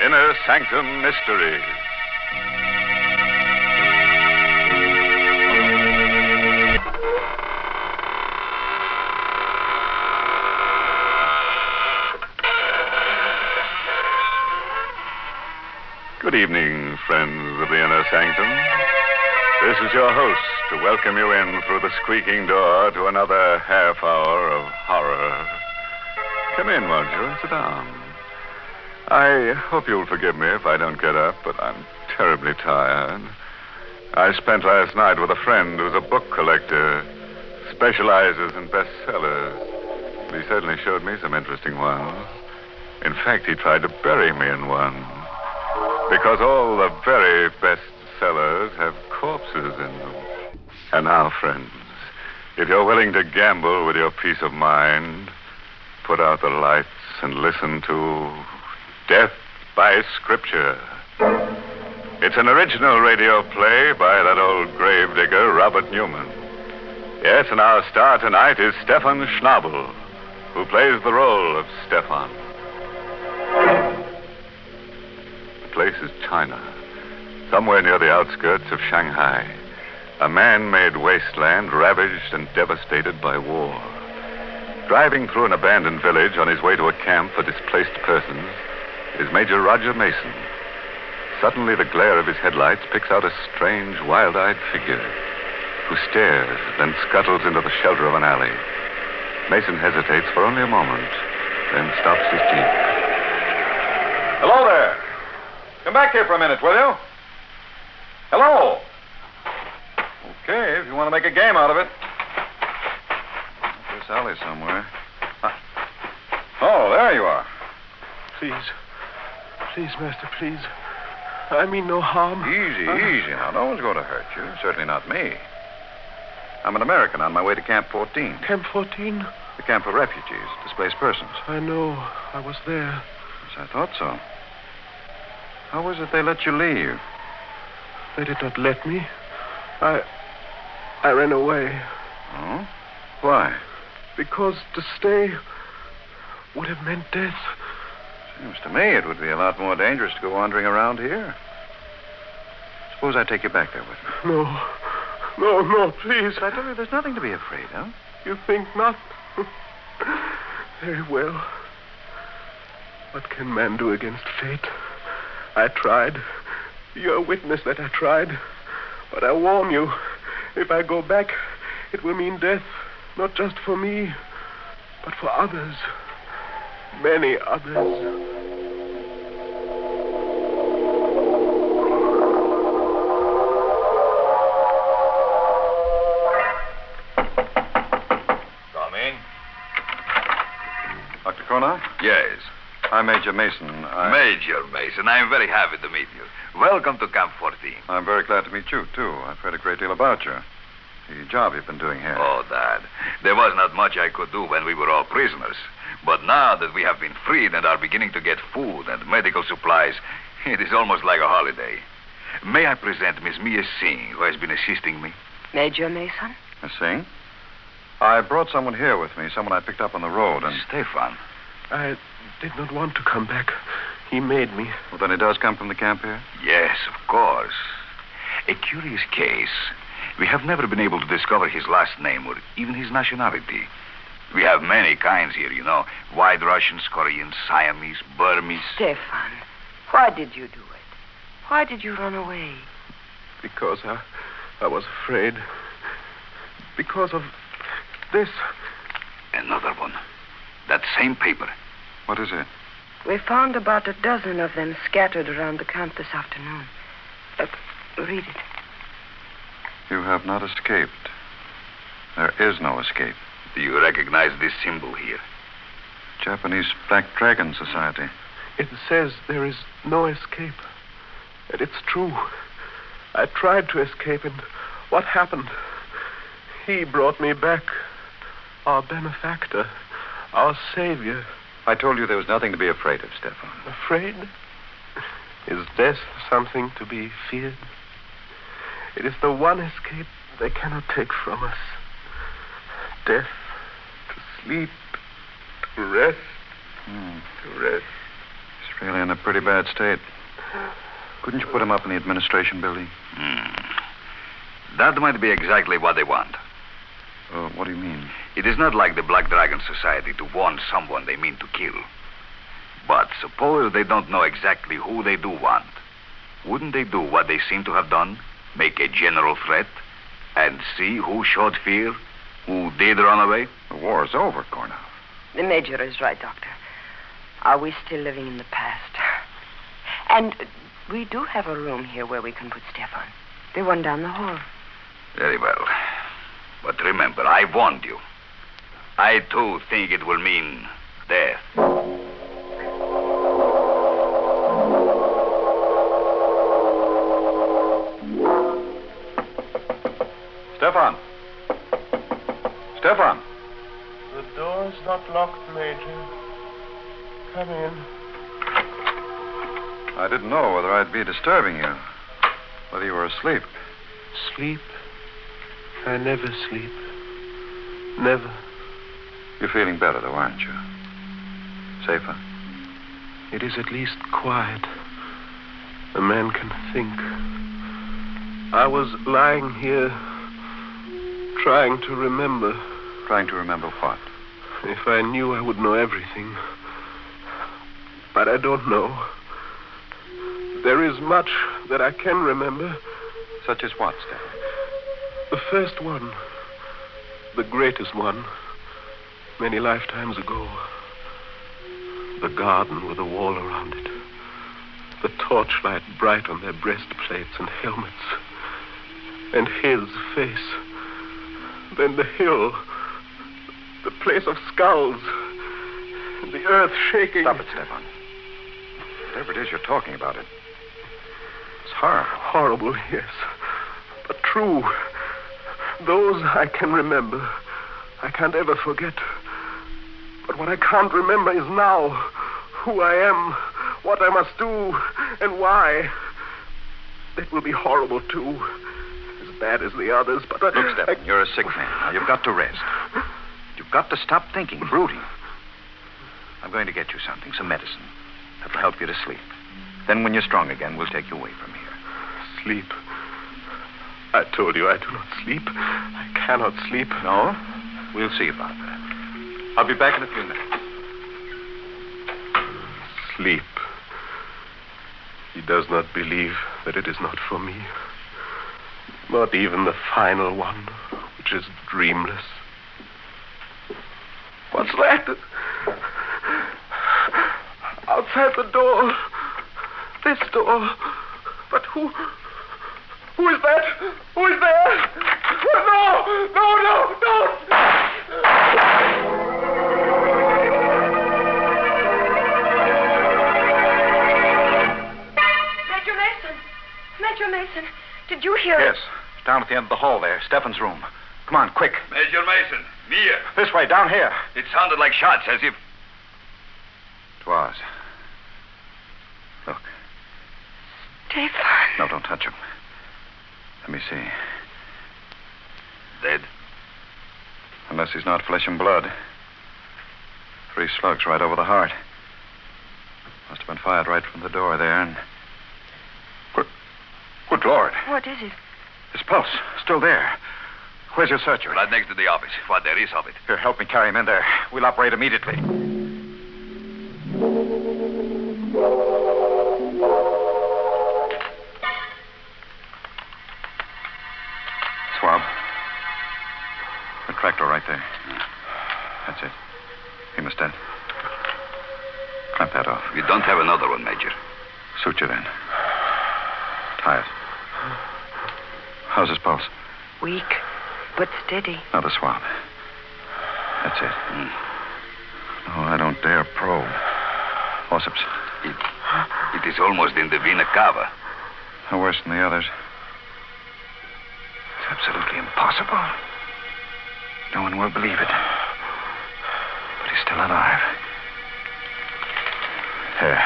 Inner Sanctum Mysteries. Good evening, friends of the Inner Sanctum. This is your host to welcome you in through the squeaking door to another half hour of horror. Come in, won't you, and sit down. I hope you'll forgive me if I don't get up, but I'm terribly tired. I spent last night with a friend who's a book collector, specializes in bestsellers. He certainly showed me some interesting ones. In fact, he tried to bury me in one. Because all the very best sellers have corpses in them. And now, friends, if you're willing to gamble with your peace of mind, put out the lights and listen to Death by Scripture. It's an original radio play by that old gravedigger, Robert Newman. Yes, and our star tonight is Stefan Schnabel, who plays the role of Stefan. The place is China, somewhere near the outskirts of Shanghai, a man-made wasteland ravaged and devastated by war. Driving through an abandoned village on his way to a camp for displaced persons is Major Roger Mason. Suddenly, the glare of his headlights picks out a strange, wild-eyed figure who stares, then scuttles into the shelter of an alley. Mason hesitates for only a moment, then stops his jeep. Hello there. Come back here for a minute, will you? Hello. Okay, if you want to make a game out of it. This alley somewhere. Oh, there you are. Please, master, please. I mean no harm. Easy. Now, no one's going to hurt you. Certainly not me. I'm an American on my way to Camp 14. Camp 14? The camp for refugees, displaced persons. I know. I was there. Yes, I thought so. How was it they let you leave? They did not let me. I ran away. Oh? Why? Because to stay would have meant death. Seems to me it would be a lot more dangerous to go wandering around here. Suppose I take you back there with me. No, please. I tell you, there's nothing to be afraid of. You think not? Very well. What can man do against fate? I tried. You're a witness that I tried. But I warn you, if I go back, it will mean death, not just for me, but for others. Many others. Come in. Dr. Kona? Yes. I'm Major Mason. Major Mason, I'm very happy to meet you. Welcome to Camp 14. I'm very glad to meet you, too. I've heard a great deal about you. The job you've been doing here. Oh, Dad. There was not much I could do when we were all prisoners. But now that we have been freed and are beginning to get food and medical supplies, it is almost like a holiday. May I present Miss Mia Singh, who has been assisting me? Major Mason? Miss Singh? I brought someone here with me, someone I picked up on the road, and... Stefan. I did not want to come back. He made me. Well, then he does come from the camp here? Yes, of course. A curious case. We have never been able to discover his last name or even his nationality. We have many kinds here, you know. White Russians, Koreans, Siamese, Burmese. Stefan, why did you do it? Why did you run away? Because I was afraid. Because of this. Another one. That same paper. What is it? We found about a dozen of them scattered around the camp this afternoon. Read it. You have not escaped. There is no escape. Do you recognize this symbol here? Japanese Black Dragon Society. It says there is no escape. And it's true. I tried to escape, and what happened? He brought me back. Our benefactor. Our savior. I told you there was nothing to be afraid of, Stefan. Afraid? Is death something to be feared? It is the one escape they cannot take from us. Death, to sleep, to rest, to rest. Really in a pretty bad state. Couldn't you put him up in the administration building? That might be exactly what they want. What do you mean? It is not like the Black Dragon Society to warn someone they mean to kill. But suppose they don't know exactly who they do want. Wouldn't they do what they seem to have done? Make a general threat and see who showed fear, who did run away? The war is over, Kornoff. The Major is right, Doctor. Are we still living in the past? And we do have a room here where we can put Stefan. The one down the hall. Very well. But remember, I warned you. I, too, think it will mean death. Stefan! Stefan! The door's not locked, Major. Come in. I didn't know whether I'd be disturbing you. Whether you were asleep. Sleep? I never sleep. Never. You're feeling better, though, aren't you? Safer? It is at least quiet. A man can think. I was lying here, trying to remember. Trying to remember what? If I knew, I would know everything. But I don't know. There is much that I can remember. Such as what, Stefan? The first one. The greatest one. Many lifetimes ago. The garden with a wall around it. The torchlight bright on their breastplates and helmets. And his face. Then the hill. The place of skulls. And the earth shaking. Stop it, Stefan. Whatever it is you're talking about, it's horrible. Horrible, yes. But true. Those I can remember. I can't ever forget. But what I can't remember is now. Who I am, what I must do, and why. That will be horrible, too. As bad as the others, but... Look, Stefan, you're a sick man. Now, you've got to rest. You've got to stop thinking, brooding. I'm going to get you something, some medicine. That'll help you to sleep. Then when you're strong again, we'll take you away from here. Sleep? I told you I do not sleep. I cannot sleep. No? We'll see about that. I'll be back in a few minutes. Sleep. He does not believe that it is not for me. Not even the final one, which is dreamless. What's that? Outside the door. This door. But who is that? Who is there? No, don't! Major Mason, did you hear Yes, down at the end of the hall there, Stefan's room. Come on, quick. Major Mason, me here. This way, down here. It sounded like shots, as if... It was. Look. Stefan. No, don't touch him. Let me see. Dead? Unless he's not flesh and blood. 3 slugs right over the heart. Must have been fired right from the door there, and... Good Lord. What is it? His pulse, still there. Where's your surgery? Right next to the office, what there is of it. Here, help me carry him in there. We'll operate immediately. Swab. The tractor right there. That's it. He must dead. Clamp that off. You don't have another one, Major. Suture then. Tie it. How's his pulse? Weak, but steady. Now the swab. That's it. No, I don't dare probe. Forceps. It is almost in the vena cava. No worse than the others. It's absolutely impossible. No one will believe it. But he's still alive. There.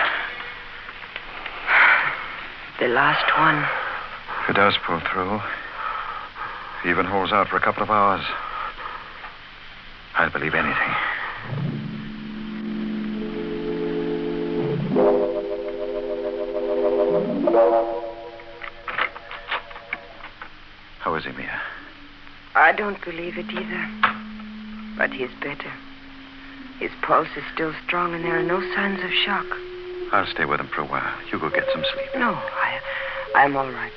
The last one. If he does pull through, if he even holds out for a couple of hours, I'll believe anything. I don't believe it either. But he's better. His pulse is still strong, and there are no signs of shock. I'll stay with him for a while. You go get some sleep. No, I'm all right.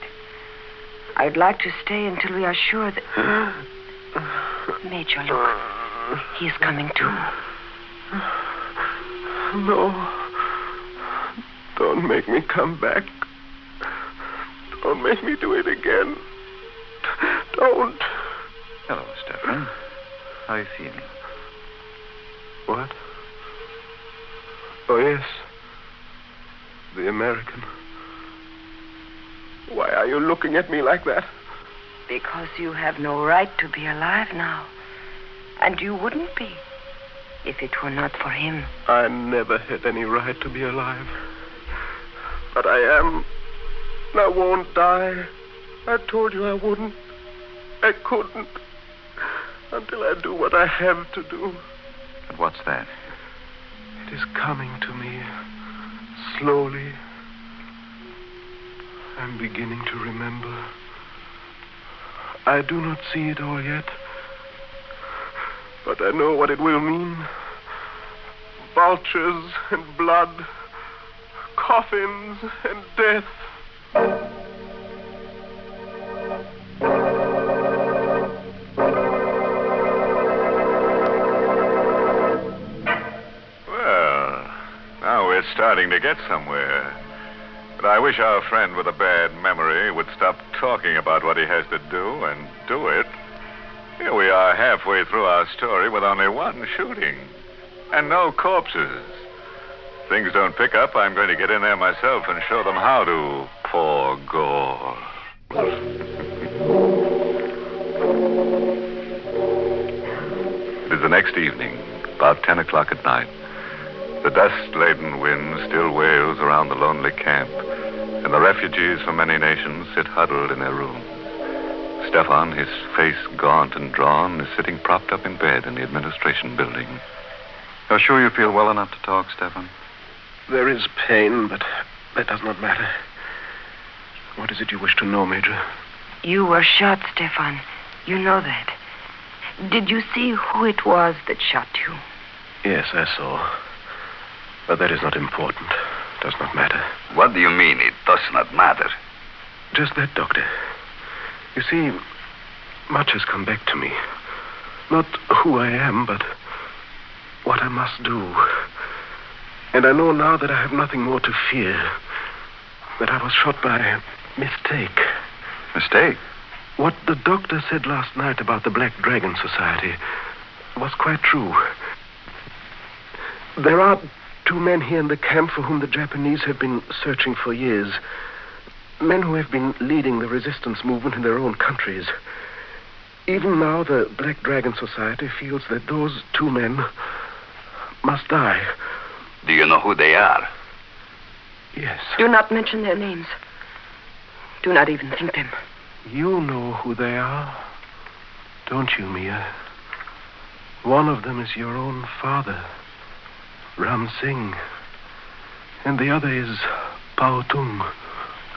I'd like to stay until we are sure that... Major, look. He's coming too. No. Don't make me come back. Don't make me do it again. Don't. Hello, Stefan. How are you feeling? What? Oh, yes. The American. Why are you looking at me like that? Because you have no right to be alive now. And you wouldn't be if it were not for him. I never had any right to be alive. But I am. And I won't die. I told you I wouldn't. I couldn't. Until I do what I have to do. And what's that? It is coming to me. Slowly. I'm beginning to remember. I do not see it all yet. But I know what it will mean. Vultures and blood. Coffins and death. Well, now we're starting to get somewhere. But I wish our friend with a bad memory would stop talking about what he has to do and do it. Here we are halfway through our story with only one shooting. And no corpses. Things don't pick up, I'm going to get in there myself and show them how to pour gore. It is the next evening, about 10 o'clock at night. The dust-laden wind still wails around the lonely camp, and the refugees from many nations sit huddled in their rooms. Stefan, his face gaunt and drawn, is sitting propped up in bed in the administration building. You're sure you feel well enough to talk, Stefan? There is pain, but that does not matter. What is it you wish to know, Major? You were shot, Stefan. You know that. Did you see who it was that shot you? Yes, I saw. But that is not important. Does not matter. What do you mean it does not matter? Just that, Doctor. You see, much has come back to me. Not who I am, but what I must do. And I know now that I have nothing more to fear. That I was shot by mistake. Mistake? What the doctor said last night about the Black Dragon Society was quite true. There are 2 men here in the camp for whom the Japanese have been searching for years. Men who have been leading the resistance movement in their own countries. Even now, the Black Dragon Society feels that those 2 men must die. Do you know who they are? Yes. Do not mention their names. Do not even think them. You know who they are, don't you, Mia? One of them is your own father, Ram Singh. And the other is Pao Tung.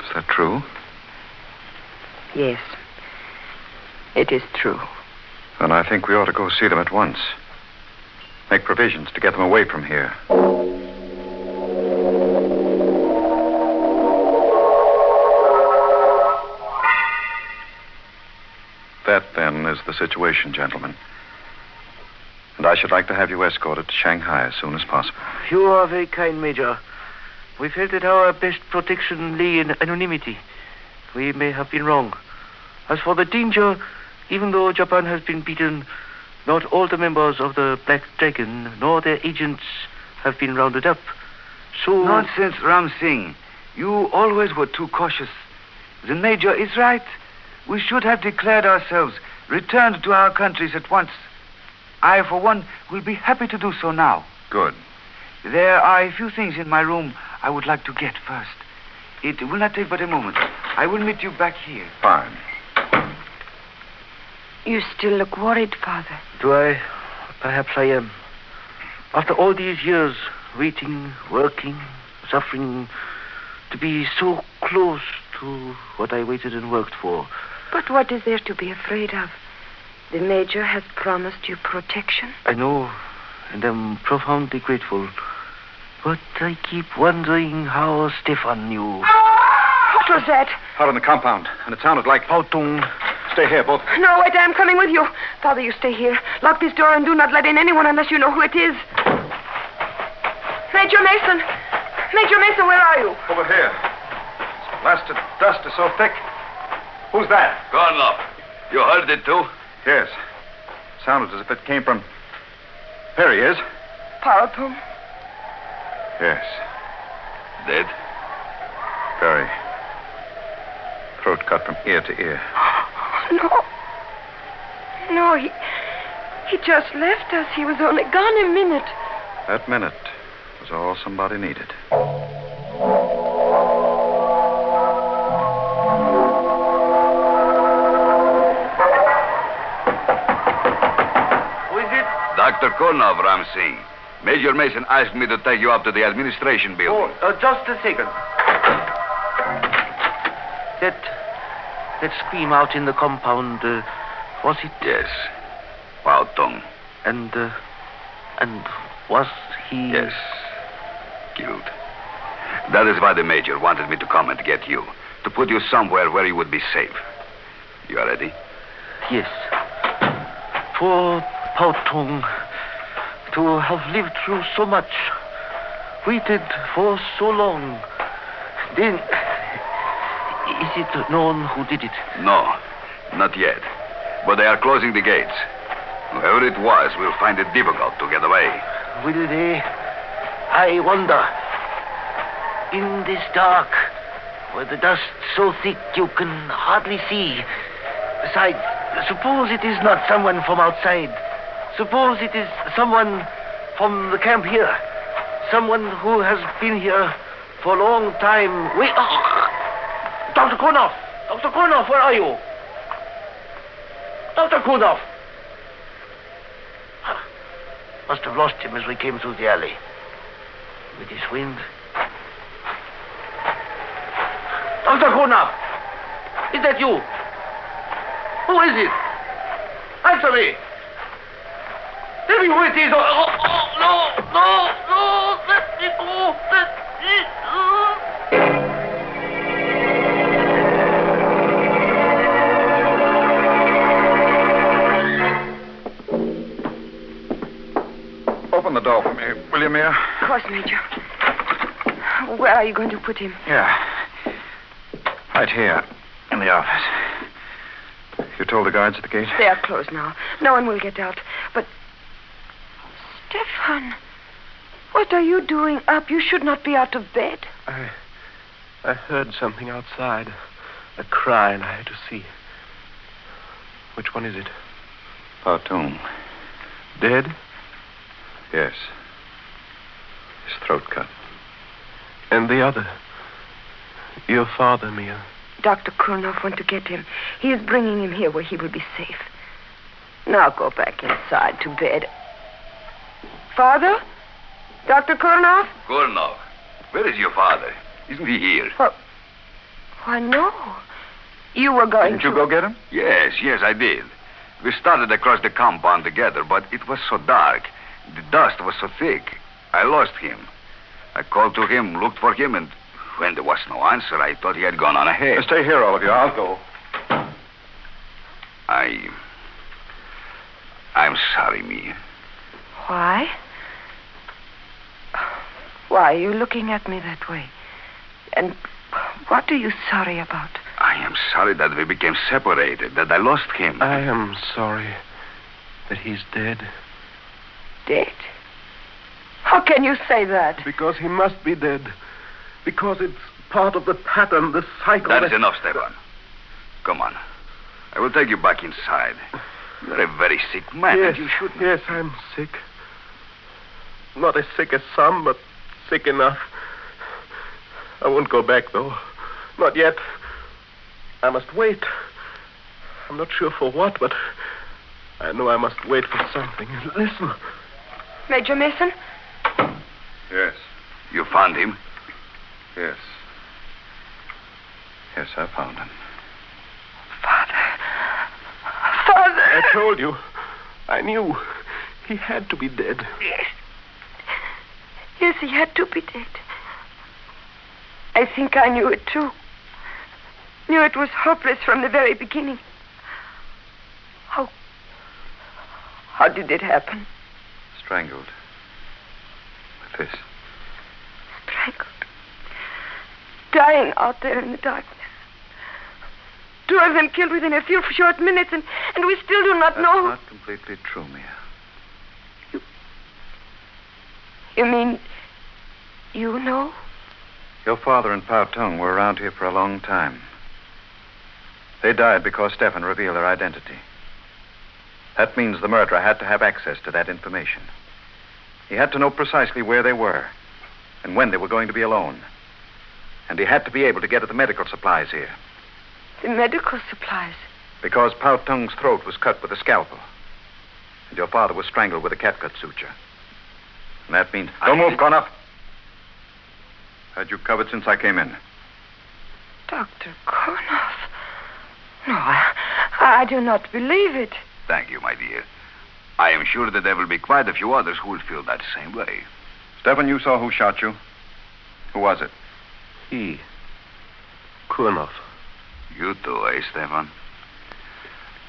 Is that true? Yes. It is true. Then I think we ought to go see them at once. Make provisions to get them away from here. That, then, is the situation, gentlemen. And I should like to have you escorted to Shanghai as soon as possible. You are very kind, Major. We felt that our best protection lay in anonymity. We may have been wrong. As for the danger, even though Japan has been beaten, not all the members of the Black Dragon nor their agents have been rounded up. So... Nonsense, Ram Singh. You always were too cautious. The Major is right. We should have declared ourselves, returned to our countries at once. I, for one, will be happy to do so now. Good. There are a few things in my room I would like to get first. It will not take but a moment. I will meet you back here. Fine. You still look worried, Father. Do I? Perhaps I am. After all these years, waiting, working, suffering, to be so close to what I waited and worked for. But what is there to be afraid of? The Major has promised you protection? I know, and I'm profoundly grateful. But I keep wondering how Stefan knew. What was that? Out on the compound, and it sounded like... Pautung. Stay here, both. No, wait, I'm coming with you. Father, you stay here. Lock this door and do not let in anyone unless you know who it is. Major Mason! Major Mason, where are you? Over here. This blasted dust is so thick. Who's that? Kornloff, you heard it too? Yes. Sounded as if it came from... There he is. Pautung. Yes. Dead? Very. Throat cut from ear to ear. No. No, he just left us. He was only gone a minute. That minute was all somebody needed. Who is it? Dr. Kornov, Ram Singh. Major Mason asked me to take you up to the administration building. Just a second. That scream out in the compound, was it? Yes. Pautung. And was he... Yes. Killed. That is why the Major wanted me to come and get you. To put you somewhere where you would be safe. You are ready? Yes. Poor Pautung. To have lived through so much. Waited for so long. Then... Is it known who did it? No, not yet. But they are closing the gates. Whoever it was will find it difficult to get away. Will they? I wonder. In this dark, where the dust's so thick you can hardly see. Besides, suppose it is not someone from outside. Suppose it is someone from the camp here. Someone who has been here for a long time. Wait. Dr. Kornov! Dr. Kornov, where are you? Dr. Kornov! Must have lost him as we came through the alley. With this wind. Dr. Kornov! Is that you? Who is it? Answer me! Tell me who it is! No! Let me go! Open the door for me, will you, Mia? Of course, Major. Where are you going to put him? Yeah. Right here, in the office. You told the guards at the gate? They are closed now. No one will get out. But... Stefan, what are you doing up? You should not be out of bed. I heard something outside. A cry, and I had to see. Which one is it? Pautung. Dead? Yes. His throat cut. And the other? Your father, Mia. Dr. Kornov went to get him. He is bringing him here where he will be safe. Now go back inside to bed. Father? Dr. Kornov? Kornov, where is your father? Isn't he here? Why, no. You were going Didn't you go get him? Yes, I did. We started across the compound together, but it was so dark. The dust was so thick. I lost him. I called to him, looked for him, and when there was no answer, I thought he had gone on ahead. Stay here, all of you. I'll go. I'm sorry, Mia. Why? Why are you looking at me that way? And what are you sorry about? I am sorry that we became separated, that I lost him. I am sorry that he's dead. Dead? How can you say that? Because he must be dead. Because it's part of the pattern, the cycle. That is enough, Stefan. Come on. I will take you back inside. You're a very sick man, Yes, and you shouldn't. Yes, I'm sick. Not as sick as some, but sick enough. I won't go back, though. Not yet. I must wait. I'm not sure for what, but I know I must wait for something. Listen. Major Mason? Yes. You found him? Yes. Yes, I found him. Father. Father. I told you. I knew. He had to be dead. Yes. Yes, he had to be dead. I think I knew it, too. Knew it was hopeless from the very beginning. How did it happen? Strangled. With this. Strangled. Dying out there in the darkness. 2 of them killed within a few short minutes, and we still do not know. That's not completely true, Mia. You mean you know? Your father and Pao Tung were around here for a long time. They died because Stefan revealed their identity. That means the murderer had to have access to that information. He had to know precisely where they were and when they were going to be alone. And he had to be able to get at the medical supplies here. The medical supplies? Because Pao Tung's throat was cut with a scalpel. And your father was strangled with a catgut suture. And that means... Don't move, Konov. Had you covered since I came in? Dr. Konov. No, I do not believe it. Thank you, my dear. I am sure that there will be quite a few others who will feel that same way. Stefan, you saw who shot you. Who was it? He. Kurnov. You too, eh, Stefan?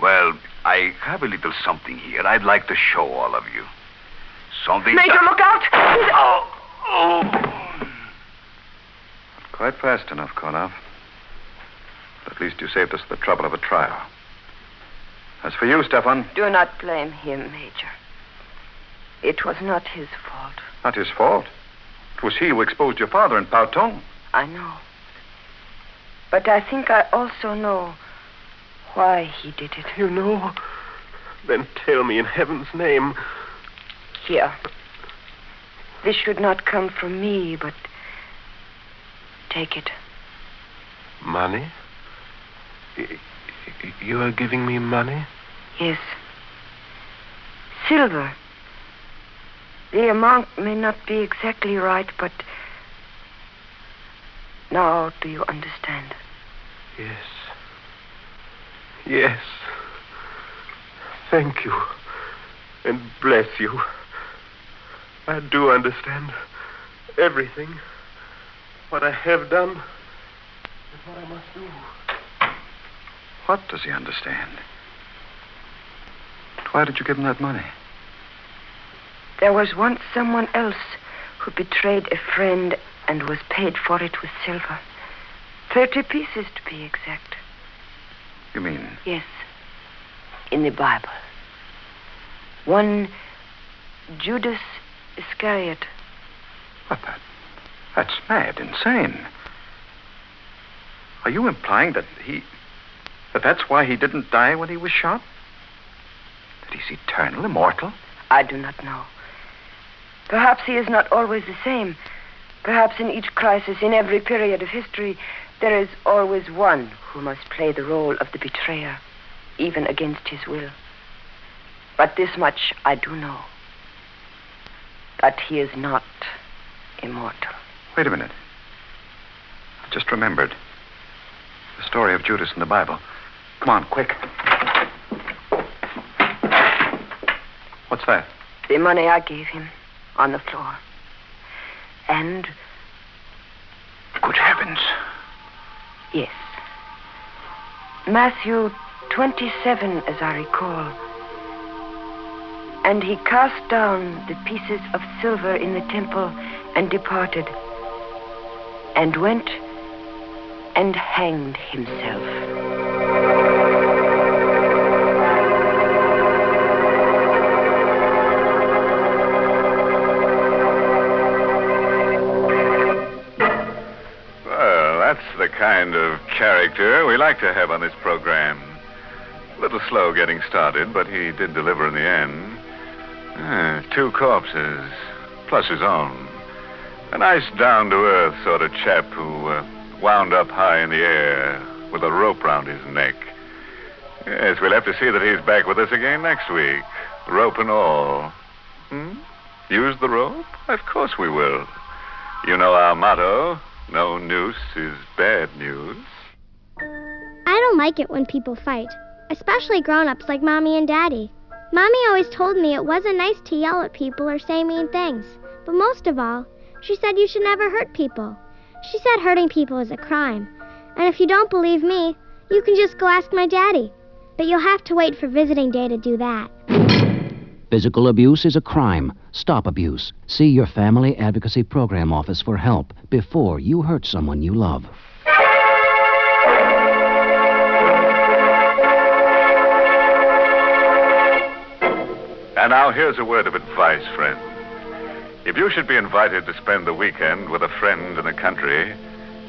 Well, I have a little something here I'd like to show all of you. Something... Major, look out! Oh! Not quite fast enough, Konov. But at least you saved us the trouble of a trial. As for you, Stefan... Do not blame him, Major. It was not his fault. Not his fault. It was he who exposed your father and Pao Tung. I know. But I think I also know why he did it. You know? Then tell me in heaven's name. Here. This should not come from me, but take it. Money? You are giving me money? Yes. Silver. The amount may not be exactly right, but now do you understand? Yes. Yes. Thank you. And bless you. I do understand everything. What I have done and what I must do. What does he understand? Why did you give him that money? There was once someone else who betrayed a friend and was paid for it with silver. 30 pieces to be exact. You mean? Yes. In the Bible. One Judas Iscariot. What, that's mad, insane. Are you implying that that's why he didn't die when he was shot? That he's eternal, immortal? I do not know. Perhaps he is not always the same. Perhaps in each crisis, in every period of history, there is always one who must play the role of the betrayer, even against his will. But this much I do know. That he is not immortal. Wait a minute. I just remembered. The story of Judas in the Bible. Come on, quick. What's that? The money I gave him on the floor. And... Good heavens. Yes. Matthew 27, as I recall. And he cast down the pieces of silver in the temple and departed, and went and hanged himself. Well, that's the kind of character we like to have on this program. A little slow getting started, but he did deliver in the end. 2 corpses, plus his own. A nice down-to-earth sort of chap who wound up high in the air with a rope round his neck. Yes, we'll have to see that he's back with us again next week, rope and all. Use the rope? Of course we will. You know our motto, no noose is bad news. I don't like it when people fight. especially grown-ups like Mommy and Daddy. Mommy always told me it wasn't nice to yell at people or say mean things, but most of all, she said you should never hurt people. She said hurting people is a crime, and if you don't believe me, you can just go ask my daddy. But you'll have to wait for visiting day to do that. Physical abuse is a crime. Stop abuse. See your Family Advocacy Program office for help before you hurt someone you love. And now here's a word of advice, friend. If you should be invited to spend the weekend with a friend in the country,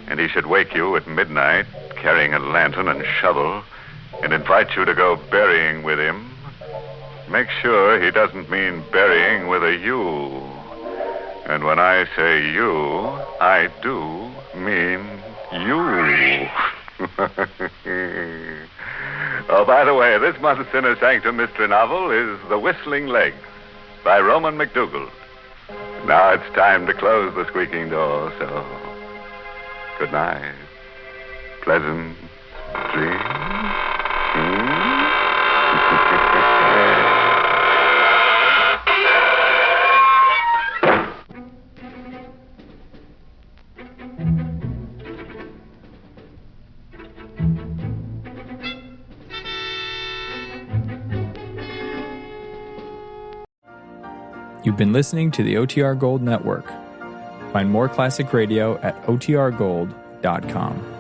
and he should wake you at midnight carrying a lantern and shovel and invite you to go berrying with him, make sure he doesn't mean burying with a U. And when I say you, I do mean you. Oh, by the way, this month's Inner Sanctum mystery novel is The Whistling Legs by Roman McDougall. Now it's time to close the squeaking door, so good night. Pleasant dreams. You've been listening to the OTR Gold Network. Find more classic radio at otrgold.com.